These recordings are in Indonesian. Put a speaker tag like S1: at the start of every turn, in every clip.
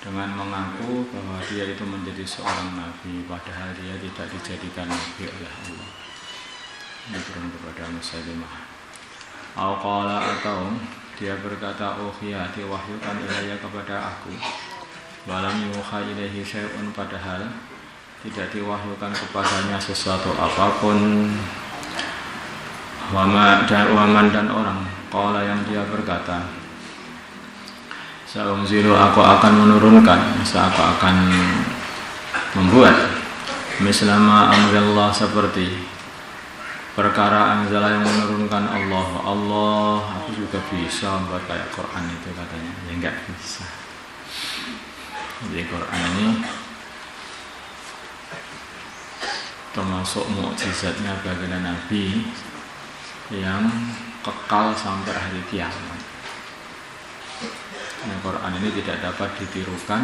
S1: dengan mengaku bahwa dia itu menjadi seorang nabi padahal dia tidak dijadikan nabi oleh Allah. Diturun kepada Musailimah. Atau dia berkata, "Uhiya, diwahyukan ilayya kepada aku. Walam yuha ilaihi syai'un, padahal tidak diwahyukan kepadanya sesuatu apapun." Waman dan orang. Qala, yang dia berkata, "Sa'unzilu, aku akan menurunkan, aku akan membuat mislama amrillah, seperti perkara anzala yang menurunkan Allah. Aku juga bisa buat kayak Quran itu," katanya. Ya enggak bisa. Jadi Quran ini termasuk mukjizatnya baginda Nabi yang kekal sampai hari kiamat. Quran ini tidak dapat ditirukan,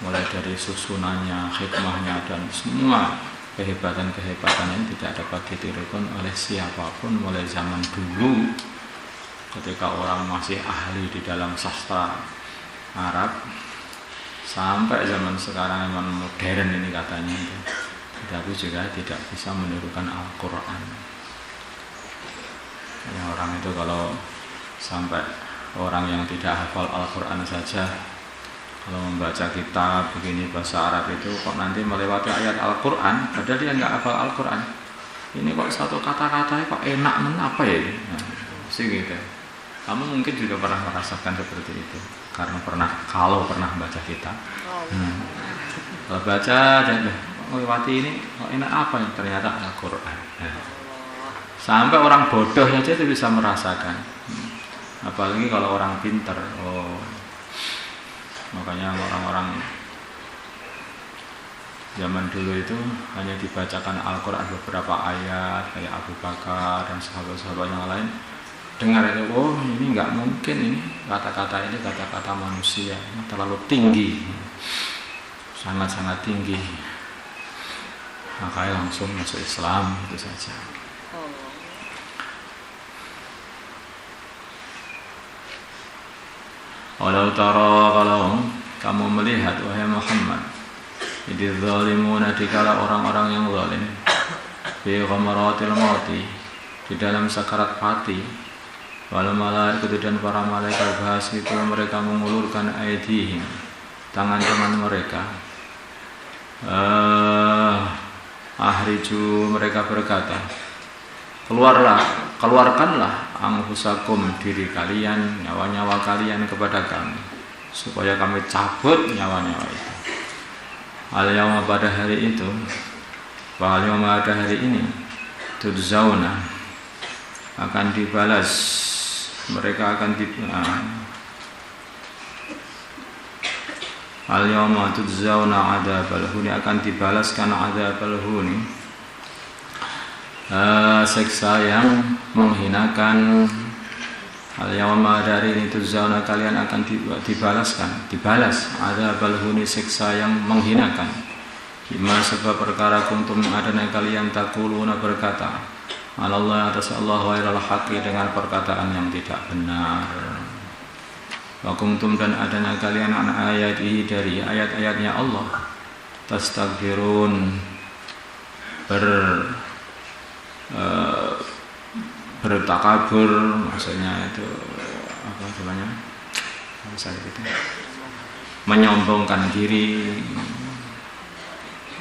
S1: mulai dari susunannya, hikmahnya, dan semua kehebatan-kehebatannya tidak dapat ditirukan oleh siapapun, mulai zaman dulu ketika orang masih ahli di dalam sastra Arab sampai zaman sekarang yang modern ini katanya, tapi juga tidak bisa menirukan Al-Quran. Ya, orang itu kalau sampai orang yang tidak hafal Al-Quran saja, kalau membaca kitab begini bahasa Arab itu kok nanti melewati ayat Al-Quran padahal dia nggak hafal Al-Quran, ini kok satu kata-kata kok enak apa ya ini? Nah, sih gitu. Kamu mungkin juga pernah merasakan seperti itu karena kalau pernah baca kitab. Kalau baca jangan melewati ini kok enak apa ya, ternyata Al-Quran. Sampai orang bodoh saja itu bisa merasakan, apalagi kalau orang pintar. Makanya orang-orang zaman dulu itu hanya dibacakan Al-Quran beberapa ayat, kayak Abu Bakar dan sahabat-sahabat yang lain. Dengar itu, ini nggak mungkin, ini kata-kata ini kata-kata manusia, ini terlalu tinggi, sangat-sangat tinggi. Makanya langsung masuk Islam, itu saja. Walau tara, kalau kamu melihat wahai Muhammad, idz zalimuna, dikala orang-orang yang zalim, fi ghamaratil mauti, di dalam sakarat mati, wal malaikatu, dan para malaikat itu mereka mengulurkan aydihim, tangan-tangan mereka, ahriju, mereka berkata, keluarkanlah anfusakum, diri kalian, nyawa-nyawa kalian kepada kami, supaya kami cabut nyawa-nyawa itu. Al-yawma, pada hari itu, al-yawma, pada hari ini, tudzawna, akan dibalas, mereka akan al-yawma tudzawna adzabal huni, akan dibalaskan adzabal huni, seksa yang menghinakan. Al-yawma, dari ini, tudzawna, kalian akan dibalas adzabal huni, seksa yang menghinakan. Bima, sebab perkara kuntum adana kalian taquluna, berkata, Allah, atas Allah, ghairal haqqi, dengan perkataan yang tidak benar. Wa kuntum, dan adana kalian an ayatihi, dari ayat-ayatnya Allah, tastakbirun, bertakabur, maksudnya itu apa namanya? Menyombongkan diri.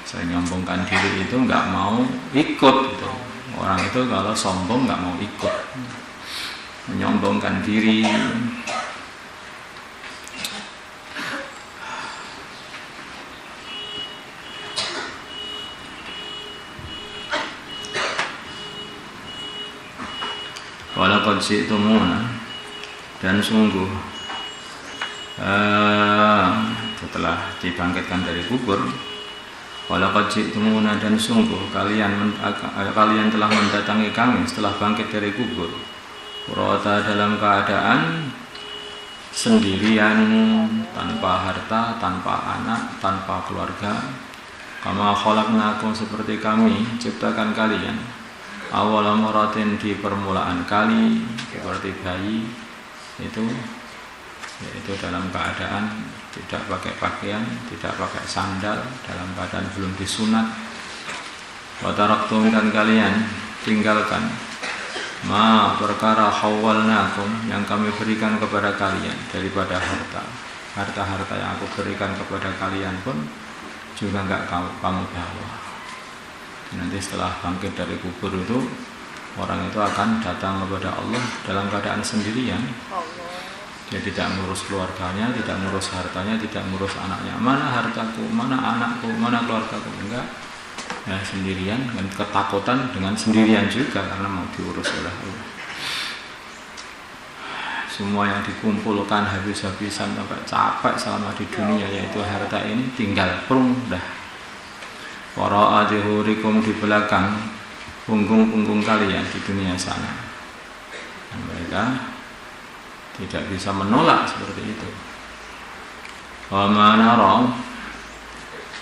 S1: Saya menyombongkan diri itu nggak mau ikut. Gitu. Orang itu kalau sombong nggak mau ikut. Menyombongkan diri. Walaqad syi'tumuna, dan sungguh setelah dibangkitkan dari kubur, walaqad syi'tumuna, dan sungguh kalian telah mendatangi kami setelah bangkit dari kubur, furata, dalam keadaan sendirian, tanpa harta, tanpa anak, tanpa keluarga. Kama khalaqnakum, seperti kami ciptakan kalian, awal maratin, di permulaan kali, seperti bayi itu, yaitu dalam keadaan tidak pakai pakaian, tidak pakai sandal dalam keadaan belum disunat. Wa taraktum, dan kalian tinggalkan ma perkara khawwalnakum, yang kami berikan kepada kalian daripada harta yang aku berikan kepada kalian pun juga enggak kamu bawa. Nanti setelah bangkit dari kubur itu, orang itu akan datang kepada Allah dalam keadaan sendirian. Dia tidak ngurus keluarganya, tidak ngurus hartanya, tidak ngurus anaknya. Mana hartaku, mana anakku, mana keluargaku? Enggak. Ya, sendirian, dan ketakutan dengan sendirian juga karena mau diurus oleh Allah. Semua yang dikumpulkan habis-habisan sampai capek selama di dunia, yaitu harta ini, tinggal prung dah. Wara'a zuhurikum, di belakang punggung-punggung kalian di dunia sana. Dan mereka tidak bisa menolak seperti itu. Wa ma nara,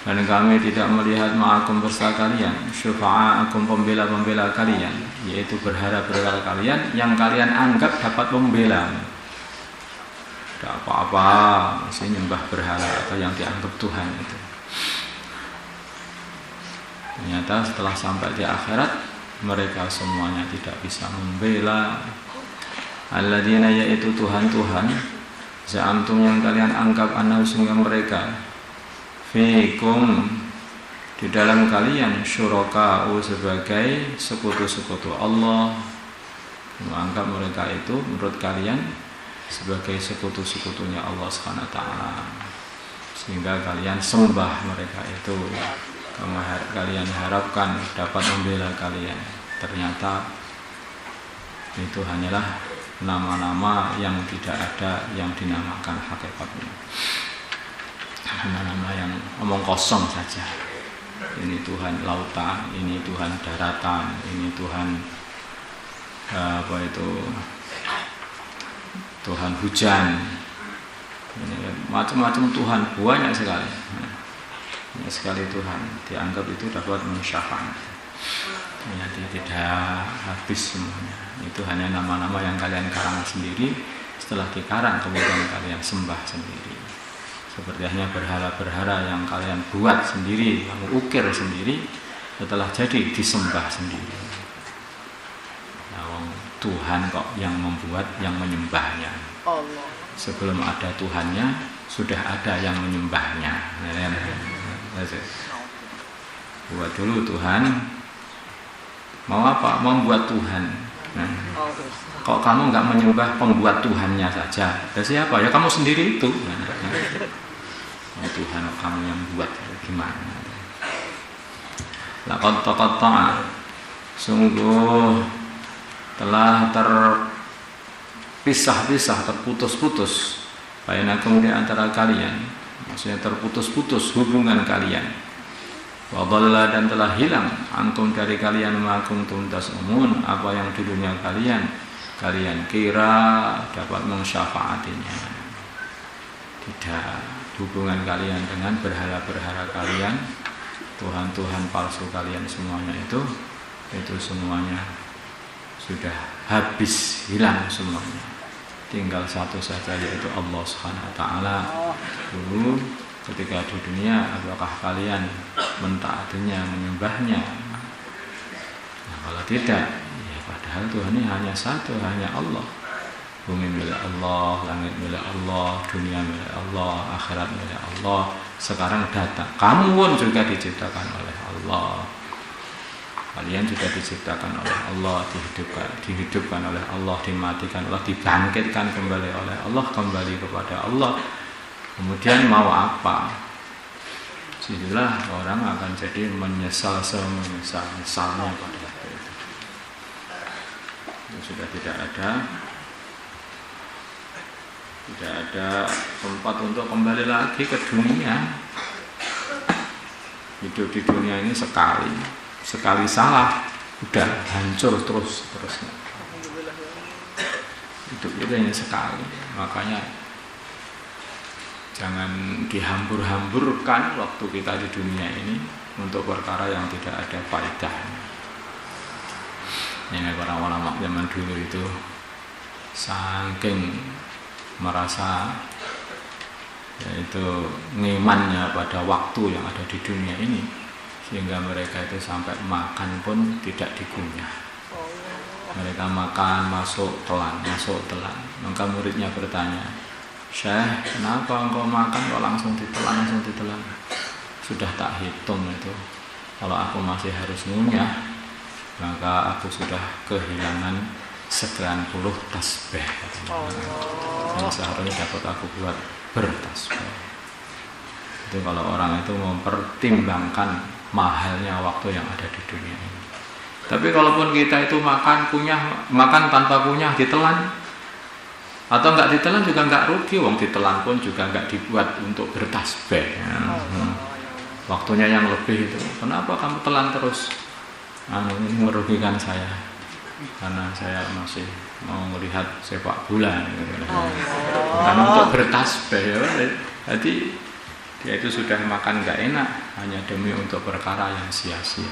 S1: dan kami tidak melihat ma'akum bersama kalian syufa'akum, pembela-pembela kalian, yaitu berhala-berhala kalian yang kalian anggap dapat membela. Tidak apa-apa, masih nyembah berhala atau yang dianggap Tuhan itu. Ternyata setelah sampai di akhirat, mereka semuanya tidak bisa membela alladzina, yaitu Tuhan-Tuhan, za'amtum, yang kalian anggap annahum mereka, fikum, di dalam kalian, syuraka'u, sebagai sekutu-sekutu Allah. Menganggap mereka itu menurut kalian sebagai sekutu-sekutunya Allah SWT, sehingga kalian sembah mereka itu, kalian harapkan dapat membela kalian. Ternyata itu hanyalah nama-nama yang tidak ada yang dinamakan hakikatnya. Nama-nama yang omong kosong saja. Ini Tuhan lautan, ini Tuhan daratan, ini Tuhan Tuhan hujan, macam-macam Tuhan, banyak sekali. Banyak sekali Tuhan, dianggap itu dapat mensyafaat. Ternyata tidak habis semuanya. Itu hanya nama-nama yang kalian karang sendiri, setelah dikarang kemudian kalian sembah sendiri. Seperti hanya berhala-berhala yang kalian buat sendiri, yang ukir sendiri, setelah jadi disembah sendiri. Nah, Tuhan kok yang membuat, yang menyembahnya. Sebelum ada Tuhannya, sudah ada yang menyembahnya. Buat dulu Tuhan, mau apa? Membuat Tuhan. Nah, kok kamu nggak menyembah pembuat Tuhannya saja? Ya siapa? Ya kamu sendiri itu. Tuhan kamu yang buat, gimana? Laqad taqatta'a, sungguh telah terpisah-pisah, terputus-putus, bainakum, di antara kalian, maksudnya terputus-putus hubungan kalian. Wa dhalla, dan telah hilang antum, dari kalian, ma kuntum tas'umun, apa yang dulunya kalian kira dapat mensyafaatinya. Tidak, hubungan kalian dengan berhala-berhala kalian, Tuhan-Tuhan palsu kalian, semuanya itu semuanya sudah habis, hilang semuanya. Tinggal satu saja, yaitu Allah Subhanahu wa taala. Dulu ketika di dunia, apakah kalian mentaatinya, menyembahnya? Nah, kalau tidak, ya padahal Tuhan ini hanya satu, hanya Allah. Bumi milik Allah, langit milik Allah, dunia milik Allah, akhirat milik Allah. Sekarang datang, kamu pun juga diciptakan oleh Allah. Kalian juga diciptakan oleh Allah, dihidupkan oleh Allah, dimatikan Allah, dibangkitkan kembali oleh Allah, kembali kepada Allah. Kemudian mau apa? Sinilah orang akan jadi menyesal semenyesal-nyesalnya pada waktu itu. Itu sudah tidak ada tempat untuk kembali lagi ke dunia. Hidup di dunia ini sekali salah, udah hancur terusnya. Hidup itu hanya sekali, makanya jangan dihambur-hamburkan waktu kita di dunia ini untuk perkara yang tidak ada faedahnya. Ini para ulama zaman dulu itu saking merasa yaitu ngimannya pada waktu yang ada di dunia ini, sehingga mereka itu sampai makan pun tidak dikunyah. Mereka makan masuk telan. Maka muridnya bertanya, Syekh, kenapa engkau makan kok langsung ditelan? Sudah tak hitung itu, kalau aku masih harus ngunyah, maka aku sudah kehilangan 90 tasbih yang seharusnya dapat aku buat bertasbih. Itu kalau orang itu mempertimbangkan mahalnya waktu yang ada di dunia ini. Tapi kalaupun kita itu makan tanpa kunyah, ditelan atau enggak ditelan juga enggak rugi, wong ditelan pun juga enggak dibuat untuk bertasbih. Waktunya yang lebih itu, kenapa kamu telan terus? Ini merugikan saya, karena saya masih mau melihat sepak bola. Karena untuk bertasbih, ya, jadi dia itu sudah makan enggak enak hanya demi untuk perkara yang sia-sia.